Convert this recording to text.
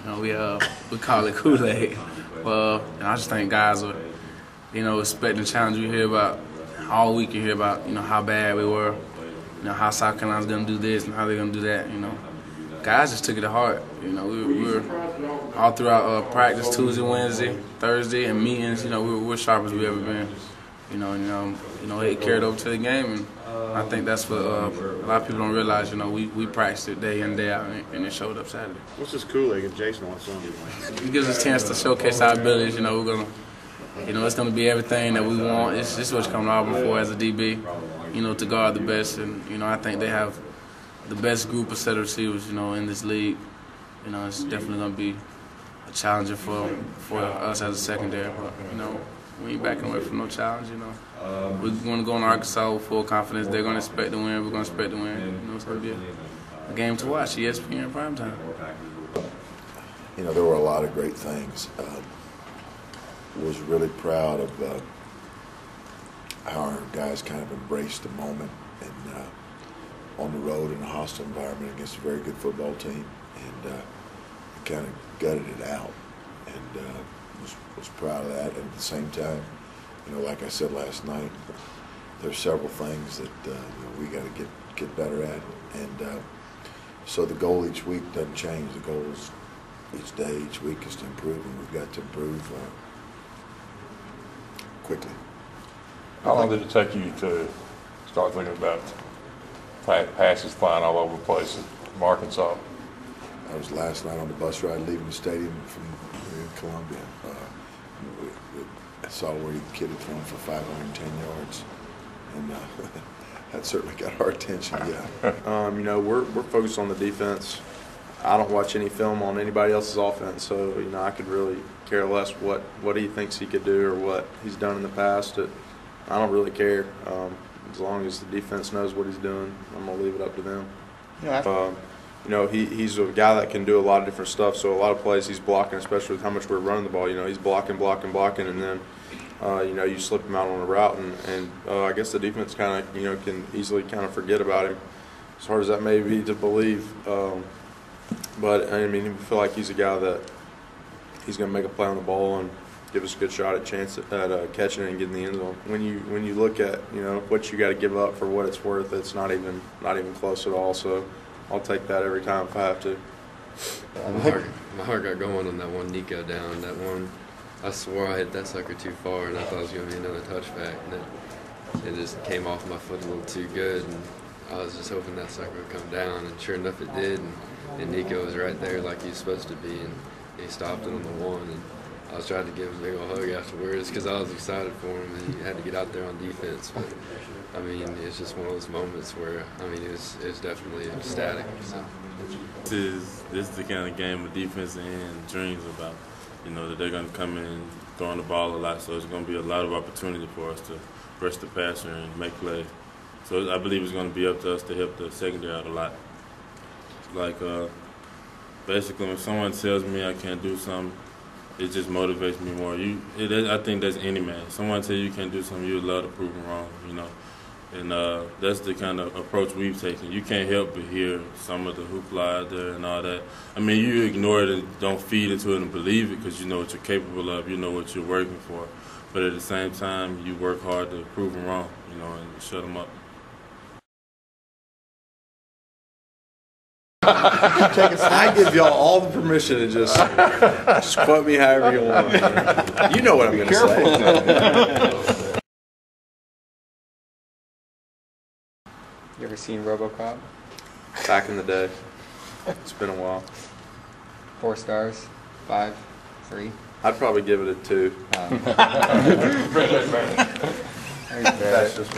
We call it Kool-Aid. Well, I just think guys are, expecting the challenge. We hear about all week. You hear about, how bad we were, how South Carolina's gonna do this and how they're gonna do that. Guys just took it to heart. We were all throughout practice, Tuesday, Wednesday, Thursday, and meetings. We're sharp as we ever been. It carried over to the game, and I think that's what a lot of people don't realize. We practiced it day in, day out, and it showed up Saturday. What's this Kool-Aid if Jason wants some? It gives us a chance to showcase our abilities. We're gonna, it's gonna be everything that we want. This is what you come to Auburn for as a DB. To guard the best, and I think they have the best group of set of receivers. In this league. It's definitely gonna be a challenger for us as a secondary. But we ain't backing away from no challenge. We're going to go in Arkansas with full confidence. They're going to expect to win. We're going to expect to win. It's going to be a game to watch. ESPN primetime. There were a lot of great things. Was really proud of how our guys kind of embraced the moment and on the road in a hostile environment against a very good football team, and kind of gutted it out. And was proud of that. And at the same time, like I said last night, there's several things that we got to get better at. And so the goal each week doesn't change. The goal is each day, each week is to improve, and we've got to improve quickly. How long did it take you to start thinking about passes flying all over the place from Arkansas? I was last night on the bus ride leaving the stadium from Columbia. I saw where the kid had thrown for 510 yards, and that certainly got our attention. Yeah. We're focused on the defense. I don't watch any film on anybody else's offense, so I could really care less what he thinks he could do or what he's done in the past. I don't really care. As long as the defense knows what he's doing, I'm gonna leave it up to them. Yeah. He's a guy that can do a lot of different stuff. So a lot of plays he's blocking, especially with how much we're running the ball. He's blocking, and then you slip him out on a route, and I guess the defense kind of can easily kind of forget about him. As hard as that may be to believe, but I mean, we feel like he's a guy that he's going to make a play on the ball and give us a good shot at catching it and getting the end zone. When you look at what you got to give up for what it's worth, it's not even close at all. So I'll take that every time if I have to. My heart got going on that one Nico down. That one, I swore I hit that sucker too far, and I thought it was going to be another touchback. And it just came off my foot a little too good, and I was just hoping that sucker would come down. And sure enough, it did. And Nico was right there like he was supposed to be, and he stopped it on the one. And I was trying to give him a big old hug afterwards because I was excited for him, and he had to get out there on defense. But I mean, it's just one of those moments where it was definitely ecstatic. So. This is the kind of game of defense and dreams about. That they're going to come in throwing the ball a lot, so it's going to be a lot of opportunity for us to rush the passer and make plays. So I believe it's going to be up to us to help the secondary out a lot. Like basically, when someone tells me I can't do something, it just motivates me more. I think that's any man. Someone tells you can't do something, you would love to prove them wrong, And that's the kind of approach we've taken. You can't help but hear some of the hoopla out there and all that. I mean, you ignore it and don't feed into it and believe it because you know what you're capable of, you know what you're working for. But at the same time, you work hard to prove them wrong, and shut them up. I give y'all all the permission to just quote me however you want. You know what I'm going to say. You ever seen RoboCop? Back in the day. It's been a while. 4 stars? 5? 3? I'd probably give it a 2. That's just